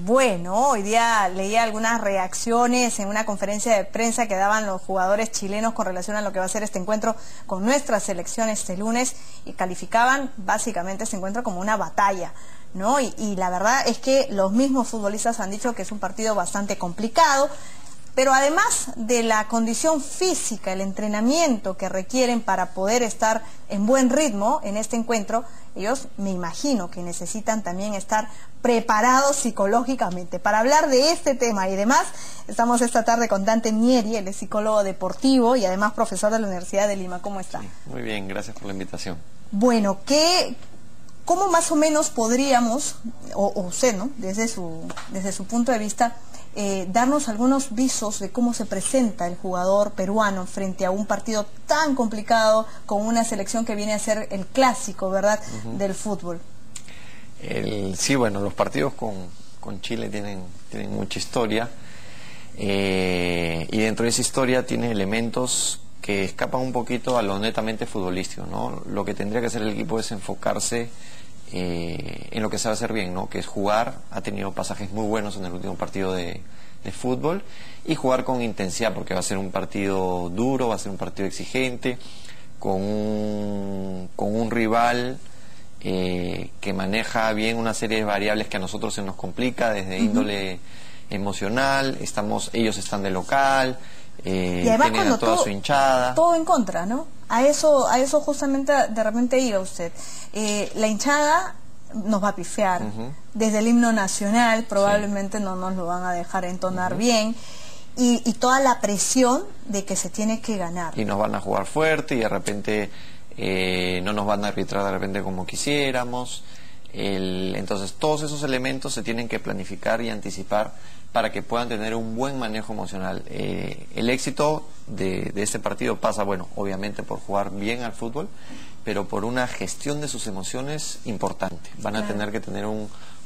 Bueno, hoy día leía algunas reacciones en una conferencia de prensa que daban los jugadores chilenos con relación a lo que va a ser este encuentro con nuestra selección este lunes y calificaban básicamente este encuentro como una batalla, ¿no? Y la verdad es que los mismos futbolistas han dicho que es un partido bastante complicado, pero además de la condición física, el entrenamiento que requieren para poder estar en buen ritmo en este encuentro, ellos me imagino que necesitan también estar preparados psicológicamente. Para hablar de este tema y demás, estamos esta tarde con Dante Nieri, él es psicólogo deportivo y además profesor de la Universidad de Lima. ¿Cómo está? Sí, muy bien, gracias por la invitación. Bueno, ¿cómo más o menos podríamos, o usted, ¿no?, desde su punto de vista, darnos algunos visos de cómo se presenta el jugador peruano frente a un partido tan complicado con una selección que viene a ser el clásico, ¿verdad?, del fútbol? Sí, bueno, los partidos con Chile tienen mucha historia y dentro de esa historia tiene elementos que escapan un poquito a lo netamente futbolístico, ¿no? Lo que tendría que hacer el equipo es enfocarse en lo que sabe hacer bien, ¿no? Que es jugar. Ha tenido pasajes muy buenos en el último partido de fútbol y jugar con intensidad, porque va a ser un partido duro, va a ser un partido exigente, con un rival que maneja bien una serie de variables que a nosotros se nos complica desde índole emocional. Ellos están de local, y además tienen a toda su hinchada. Todo en contra, ¿no? A eso justamente de repente iba usted. La hinchada nos va a pifiar. Desde el himno nacional probablemente no nos lo van a dejar entonar bien. Y toda la presión de que se tiene que ganar. Y nos van a jugar fuerte y de repente no nos van a arbitrar de repente como quisiéramos. Entonces todos esos elementos se tienen que planificar y anticipar para que puedan tener un buen manejo emocional. El éxito de este partido pasa, bueno, obviamente por jugar bien al fútbol, pero por una gestión de sus emociones importante. Van a tener que tener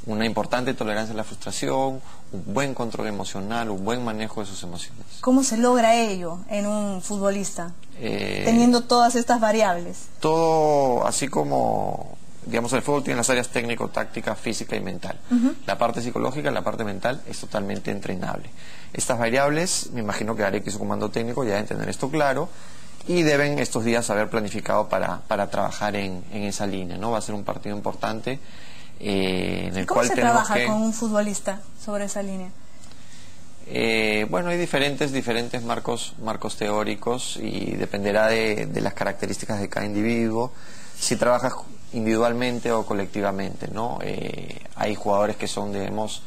una importante tolerancia a la frustración, un buen control emocional, un buen manejo de sus emociones. ¿Cómo se logra ello en un futbolista, teniendo todas estas variables? Todo, así como, digamos, el fútbol tiene las áreas técnico, táctica, física y mental. La parte psicológica, la parte mental es totalmente entrenable. Estas variables, me imagino que Areque y su comando técnico ya deben tener esto claro y deben estos días haber planificado para trabajar en esa línea, ¿no? Va a ser un partido importante en el cual tenemos que... ¿Cómo se trabaja con un futbolista sobre esa línea? Bueno, hay diferentes marcos teóricos y dependerá de las características de cada individuo, si trabajas individualmente o colectivamente, ¿no? Hay jugadores que son, digamos,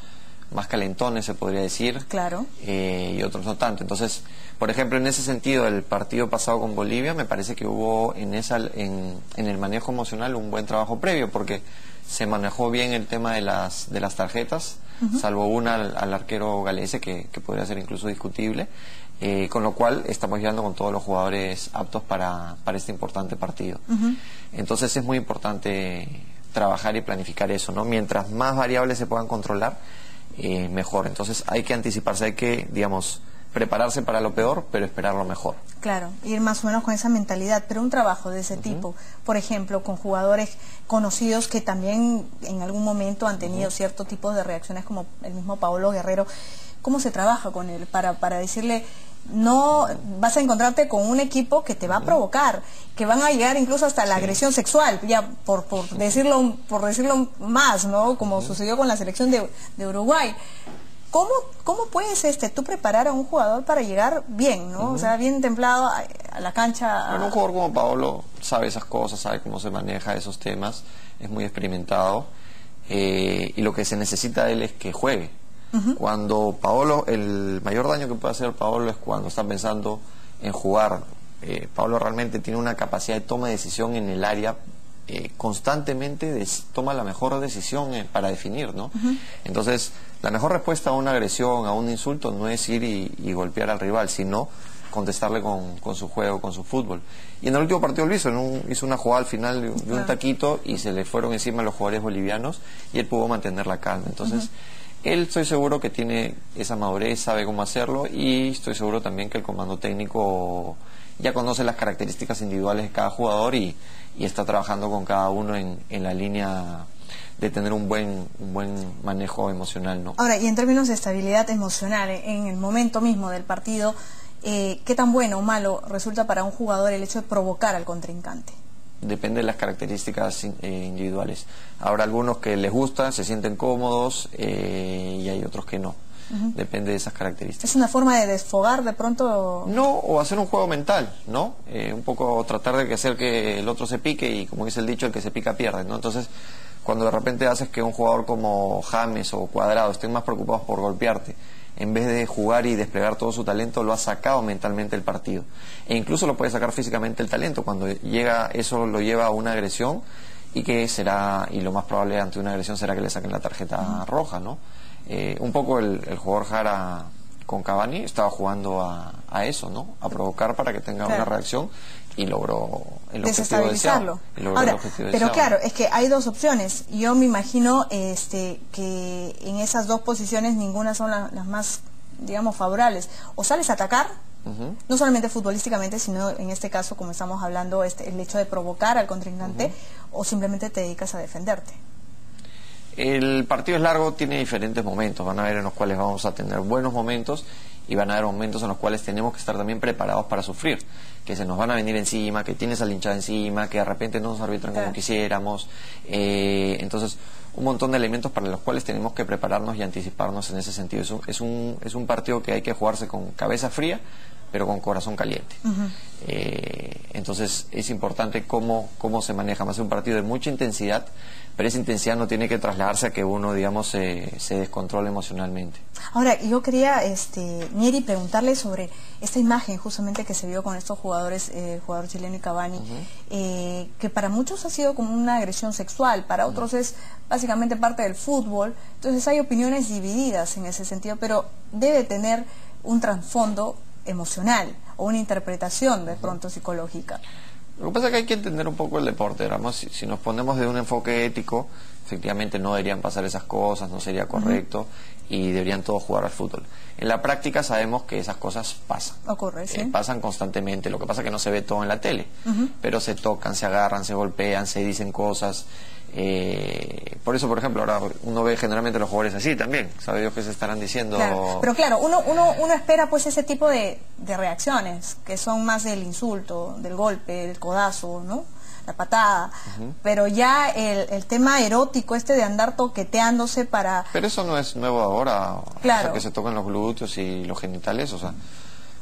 más calentones, se podría decir, claro, y otros no tanto. Entonces, por ejemplo, en ese sentido, el partido pasado con Bolivia, me parece que hubo en el manejo emocional un buen trabajo previo, porque se manejó bien el tema de las tarjetas, salvo una al arquero galese que podría ser incluso discutible, con lo cual estamos llegando con todos los jugadores aptos para este importante partido. Entonces es muy importante trabajar y planificar eso, ¿no? Mientras más variables se puedan controlar, mejor. Entonces hay que anticiparse, hay que, digamos, prepararse para lo peor, pero esperar lo mejor. Claro, ir más o menos con esa mentalidad, pero un trabajo de ese tipo, por ejemplo, con jugadores conocidos que también en algún momento han tenido cierto tipo de reacciones, como el mismo Paolo Guerrero, ¿cómo se trabaja con él para decirle, no vas a encontrarte con un equipo que te va a provocar, que van a llegar incluso hasta la agresión sexual, ya por decirlo más, ¿no? Como sucedió con la selección de Uruguay? ¿Cómo puedes tú preparar a un jugador para llegar bien, ¿no? O sea, bien templado a la cancha. Bueno, un jugador como Paolo sabe esas cosas, sabe cómo se maneja esos temas, es muy experimentado, y lo que se necesita de él es que juegue. Cuando Paolo, el mayor daño que puede hacer Paolo es cuando está pensando en jugar. Paolo realmente tiene una capacidad de toma de decisión en el área, constantemente toma la mejor decisión para definir, ¿no? Entonces, la mejor respuesta a una agresión, a un insulto, no es ir y golpear al rival, sino contestarle con su juego, con su fútbol. Y en el último partido lo hizo, hizo una jugada al final de un taquito y se le fueron encima los jugadores bolivianos y él pudo mantener la calma. Entonces, él, estoy seguro que tiene esa madurez, sabe cómo hacerlo, y estoy seguro también que el comando técnico ya conoce las características individuales de cada jugador y está trabajando con cada uno en la línea de tener un buen manejo emocional, ¿no? Ahora, y en términos de estabilidad emocional, en el momento mismo del partido, ¿qué tan bueno o malo resulta para un jugador el hecho de provocar al contrincante? Depende de las características individuales. Habrá algunos que les gusta, se sienten cómodos y hay otros que no. Depende de esas características. ¿Es una forma de desfogar de pronto? No, o hacer un juego mental, ¿no? Un poco tratar de hacer que el otro se pique y, como dice el dicho, el que se pica pierde, ¿no? Entonces, cuando de repente haces que un jugador como James o Cuadrado estén más preocupados por golpearte, en vez de jugar y desplegar todo su talento, lo ha sacado mentalmente el partido. E incluso lo puede sacar físicamente el talento. Cuando llega, eso lo lleva a una agresión y que será, y lo más probable ante una agresión será que le saquen la tarjeta roja, ¿no? Un poco el jugador Jara con Cavani estaba jugando a eso, ¿no? A provocar para que tenga una reacción y logró el objetivo deseado. Ahora, pero claro, es que hay dos opciones. Yo me imagino que en esas dos posiciones ninguna son las más, digamos, favorables. O sales a atacar, no solamente futbolísticamente, sino en este caso, como estamos hablando, el hecho de provocar al contrincante, o simplemente te dedicas a defenderte. El partido es largo, tiene diferentes momentos. Van a haber en los cuales vamos a tener buenos momentos y van a haber momentos en los cuales tenemos que estar también preparados para sufrir, que se nos van a venir encima, que tienes a la hinchada encima, que de repente no nos arbitran como quisiéramos. Entonces, un montón de elementos para los cuales tenemos que prepararnos y anticiparnos en ese sentido. Es un partido que hay que jugarse con cabeza fría, pero con corazón caliente. Entonces es importante cómo se maneja. Más un partido de mucha intensidad, pero esa intensidad no tiene que trasladarse a que uno, digamos, se descontrole emocionalmente. Ahora, yo quería, Mieri, preguntarle sobre esta imagen justamente que se vio con estos jugadores, jugador chileno y Cavani, que para muchos ha sido como una agresión sexual, para otros es básicamente parte del fútbol. Entonces hay opiniones divididas en ese sentido, pero debe tener un trasfondo emocional o una interpretación de pronto psicológica. Lo que pasa es que hay que entender un poco el deporte, digamos, si nos ponemos de un enfoque ético, efectivamente no deberían pasar esas cosas, no sería correcto y deberían todos jugar al fútbol. En la práctica sabemos que esas cosas pasan. Ocurre, sí. Pasan constantemente, lo que pasa es que no se ve todo en la tele, pero se tocan, se agarran, se golpean, se dicen cosas. Por eso, por ejemplo, ahora uno ve generalmente los jugadores así también, sabe Dios que se estarán diciendo. Claro. Pero claro, uno espera pues ese tipo de reacciones que son más del insulto, del golpe, del codazo, ¿no? La patada, pero ya el tema erótico de andar toqueteándose para... Pero eso no es nuevo ahora, claro. O sea, que se tocan los glúteos y los genitales, o sea,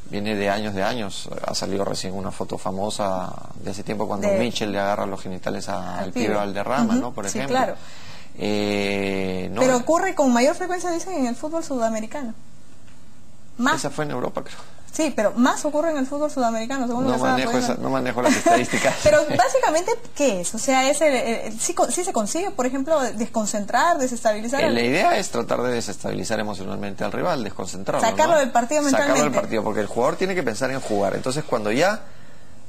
viene de años, ha salido recién una foto famosa de hace tiempo cuando Mitchell le agarra los genitales al pibe Valderrama, ¿no? Por ejemplo. Sí, claro. No, pero ocurre con mayor frecuencia, dicen, en el fútbol sudamericano. Más. Esa fue en Europa, creo. Sí, pero más ocurre en el fútbol sudamericano, según no manejo las estadísticas. Pero básicamente, ¿qué es? O sea, ¿sí se consigue, por ejemplo, desconcentrar, desestabilizar? La idea es tratar de desestabilizar emocionalmente al rival, desconcentrarlo. Sacarlo del partido mentalmente. Sacarlo del partido, porque el jugador tiene que pensar en jugar. Entonces, cuando ya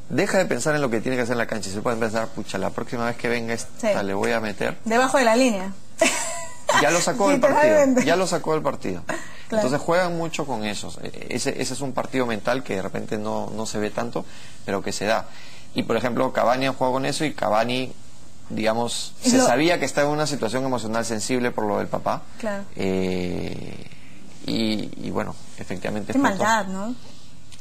deja de pensar en lo que tiene que hacer en la cancha y se puede pensar, pucha, la próxima vez que venga le voy a meter. Debajo de la línea. Ya lo sacó del partido. Ya lo sacó del partido. Claro. Entonces juegan mucho con eso. Ese es un partido mental que de repente no se ve tanto, pero que se da. Y por ejemplo, Cavani ha jugado con eso y Cavani, digamos, se sabía que estaba en una situación emocional sensible por lo del papá. Claro. Y bueno, efectivamente... Qué maldad, ¿no?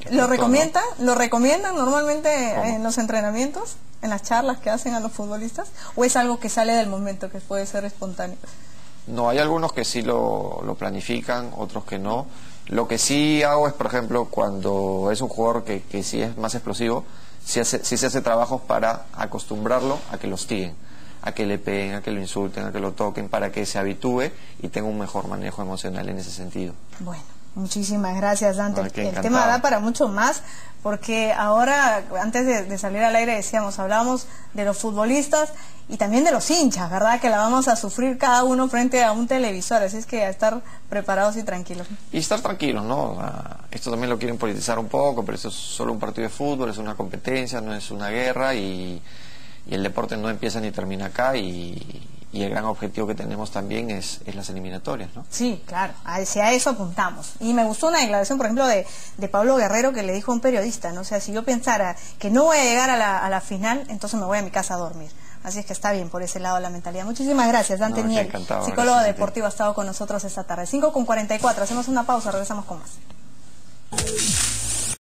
¿Lo recomiendan normalmente en los entrenamientos, en las charlas que hacen a los futbolistas? ¿O es algo que sale del momento, que puede ser espontáneo? No, hay algunos que sí lo planifican, otros que no. Lo que sí hago es, por ejemplo, cuando es un jugador que sí es más explosivo, sí se hace trabajos para acostumbrarlo a que lo hostiguen, a que le peguen, a que lo insulten, a que lo toquen, para que se habitúe y tenga un mejor manejo emocional en ese sentido. Bueno, muchísimas gracias, Dante. El tema da para mucho más, porque ahora, antes de salir al aire, hablábamos de los futbolistas y también de los hinchas, ¿verdad? Que la vamos a sufrir cada uno frente a un televisor, así es que a estar preparados y tranquilos. Y estar tranquilos, ¿no? Esto también lo quieren politizar un poco, pero esto es solo un partido de fútbol, es una competencia, no es una guerra y el deporte no empieza ni termina acá y el gran objetivo que tenemos también es las eliminatorias, ¿no? Sí, claro, hacia eso apuntamos. Y me gustó una declaración, por ejemplo, de Pablo Guerrero, que le dijo a un periodista, ¿no? O sea, si yo pensara que no voy a llegar a la final, entonces me voy a mi casa a dormir. Así es que está bien por ese lado la mentalidad. Muchísimas gracias, Dante Miel, psicólogo deportivo, ha estado con nosotros esta tarde. 5:44, hacemos una pausa, regresamos con más.